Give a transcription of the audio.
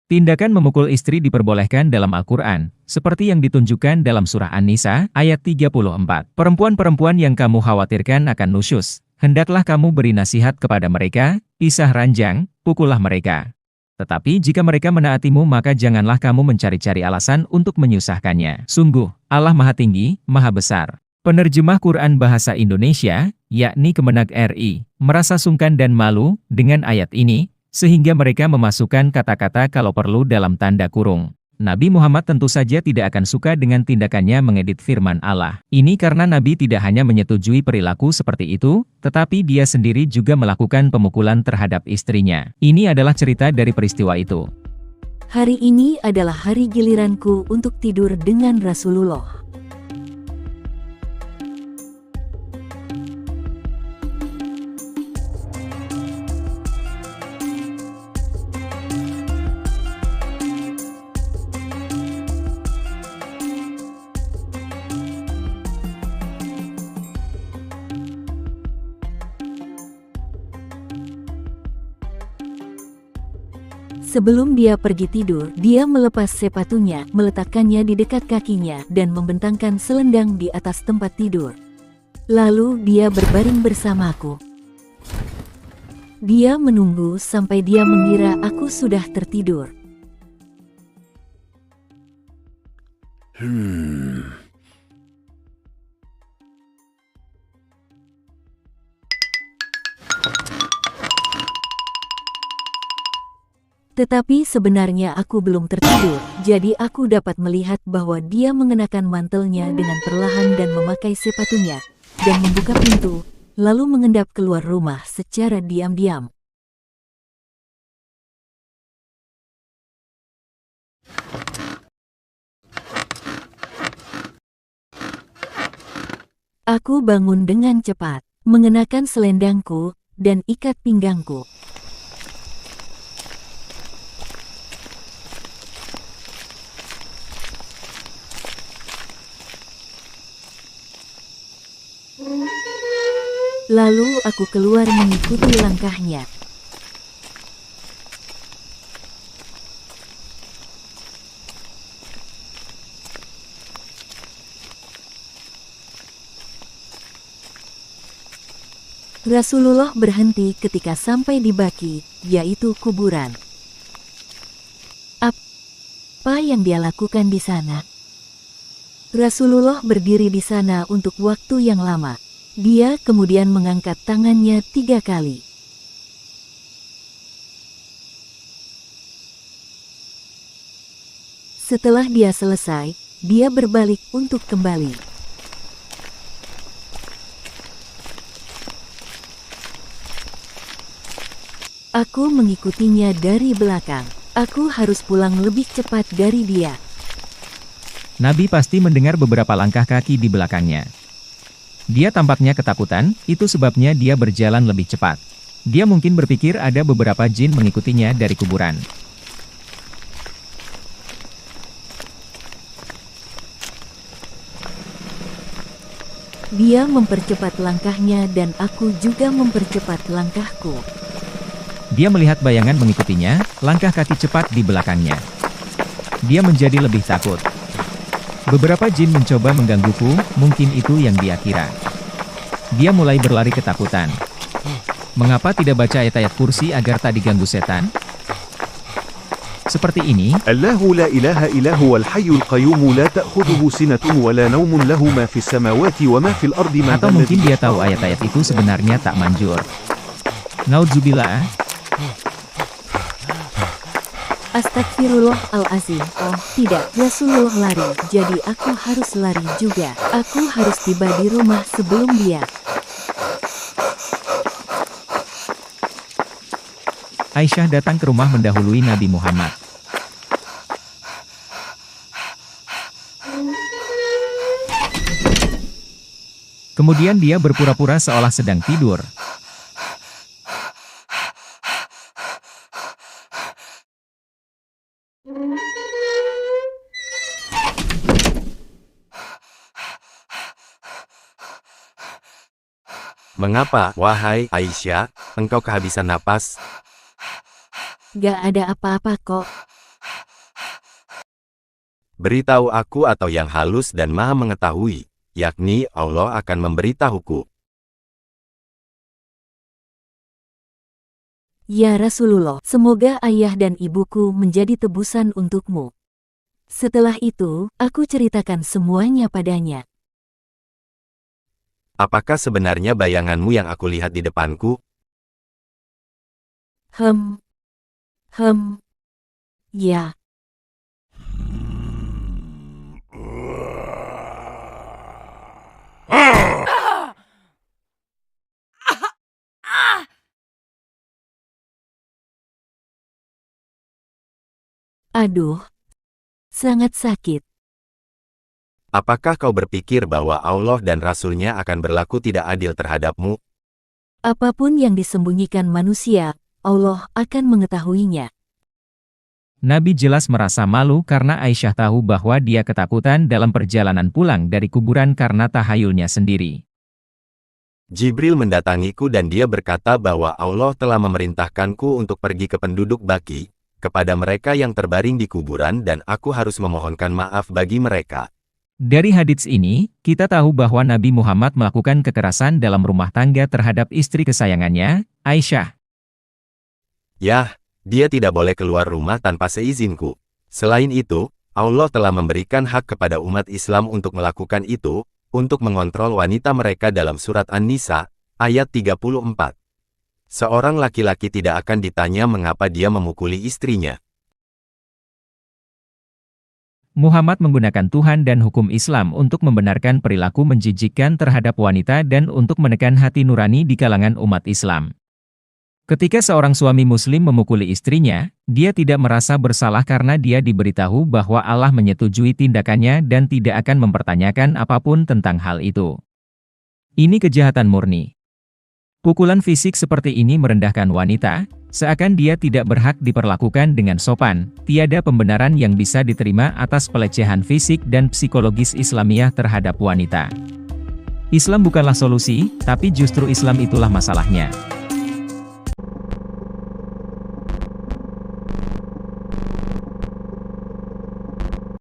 Tindakan memukul istri diperbolehkan dalam Al-Quran, seperti yang ditunjukkan dalam surah An-Nisa, ayat 34. Perempuan-perempuan yang kamu khawatirkan akan nusyus, hendaklah kamu beri nasihat kepada mereka, pisah ranjang, pukullah mereka. Tetapi jika mereka menaatimu maka janganlah kamu mencari-cari alasan untuk menyusahkannya. Sungguh, Allah Maha Tinggi, Maha Besar. Penerjemah Quran Bahasa Indonesia, yakni Kemenak RI, merasa sungkan dan malu dengan ayat ini, sehingga mereka memasukkan kata-kata kalau perlu dalam tanda kurung. Nabi Muhammad tentu saja tidak akan suka dengan tindakannya mengedit firman Allah. Ini karena Nabi tidak hanya menyetujui perilaku seperti itu, tetapi dia sendiri juga melakukan pemukulan terhadap istrinya. Ini adalah cerita dari peristiwa itu. Hari ini adalah hari giliranku untuk tidur dengan Rasulullah. Sebelum dia pergi tidur, dia melepas sepatunya, meletakkannya di dekat kakinya, dan membentangkan selendang di atas tempat tidur. Lalu dia berbaring bersamaku. Dia menunggu sampai dia mengira aku sudah tertidur. Tetapi sebenarnya aku belum tertidur, jadi aku dapat melihat bahwa dia mengenakan mantelnya dengan perlahan dan memakai sepatunya, dan membuka pintu, lalu mengendap keluar rumah secara diam-diam. Aku bangun dengan cepat, mengenakan selendangku, dan ikat pinggangku. Lalu aku keluar mengikuti langkahnya. Rasulullah berhenti ketika sampai di baki, yaitu kuburan. Apa yang dia lakukan di sana? Rasulullah berdiri di sana untuk waktu yang lama. Dia kemudian mengangkat tangannya 3 kali. Setelah dia selesai, dia berbalik untuk kembali. Aku mengikutinya dari belakang. Aku harus pulang lebih cepat dari dia. Nabi pasti mendengar beberapa langkah kaki di belakangnya. Dia tampaknya ketakutan, itu sebabnya dia berjalan lebih cepat. Dia mungkin berpikir ada beberapa jin mengikutinya dari kuburan. Dia mempercepat langkahnya dan aku juga mempercepat langkahku. Dia melihat bayangan mengikutinya, langkah kaki cepat di belakangnya. Dia menjadi lebih takut. Beberapa jin mencoba menggangguku, mungkin itu yang dia kira. Dia mulai berlari ketakutan. Mengapa tidak baca ayat-ayat kursi agar tak diganggu setan? Seperti ini. Allahu la ilaha illa huwal hayyul qayyum la ta'khudhuhu sinatun wa la naumun lahu ma fis samawati wa ma fil ardi ma. Atau mungkin dia tahu ayat-ayat itu sebenarnya tak manjur. Naudzubillah. Astagfirullahalazim. Oh, tidak, Rasulullah lari, jadi aku harus lari juga. Aku harus tiba di rumah sebelum dia. Aisyah datang ke rumah mendahului Nabi Muhammad. Kemudian dia berpura-pura seolah sedang tidur. Mengapa, wahai Aisyah, engkau kehabisan napas? Gak ada apa-apa kok. Beritahu aku atau yang halus dan maha mengetahui, yakni Allah akan memberitahuku. Ya Rasulullah, semoga ayah dan ibuku menjadi tebusan untukmu. Setelah itu, aku ceritakan semuanya padanya. Apakah sebenarnya bayanganmu yang aku lihat di depanku? Ya. Aduh, sangat sakit. Apakah kau berpikir bahwa Allah dan Rasul-Nya akan berlaku tidak adil terhadapmu? Apapun yang disembunyikan manusia, Allah akan mengetahuinya. Nabi jelas merasa malu karena Aisyah tahu bahwa dia ketakutan dalam perjalanan pulang dari kuburan karena tahayulnya sendiri. Jibril mendatangiku dan dia berkata bahwa Allah telah memerintahkanku untuk pergi ke penduduk Baki, kepada mereka yang terbaring di kuburan dan aku harus memohonkan maaf bagi mereka. Dari hadits ini, kita tahu bahwa Nabi Muhammad melakukan kekerasan dalam rumah tangga terhadap istri kesayangannya, Aisyah. Yah, dia tidak boleh keluar rumah tanpa seizinku. Selain itu, Allah telah memberikan hak kepada umat Islam untuk melakukan itu, untuk mengontrol wanita mereka dalam surat An-Nisa, ayat 34. Seorang laki-laki tidak akan ditanya mengapa dia memukuli istrinya. Muhammad menggunakan Tuhan dan hukum Islam untuk membenarkan perilaku menjijikkan terhadap wanita dan untuk menekan hati nurani di kalangan umat Islam. Ketika seorang suami muslim memukuli istrinya, dia tidak merasa bersalah karena dia diberitahu bahwa Allah menyetujui tindakannya dan tidak akan mempertanyakan apapun tentang hal itu. Ini kejahatan murni. Pukulan fisik seperti ini merendahkan wanita, seakan dia tidak berhak diperlakukan dengan sopan. Tiada pembenaran yang bisa diterima atas pelecehan fisik dan psikologis Islamiah terhadap wanita. Islam bukanlah solusi, tapi justru Islam itulah masalahnya.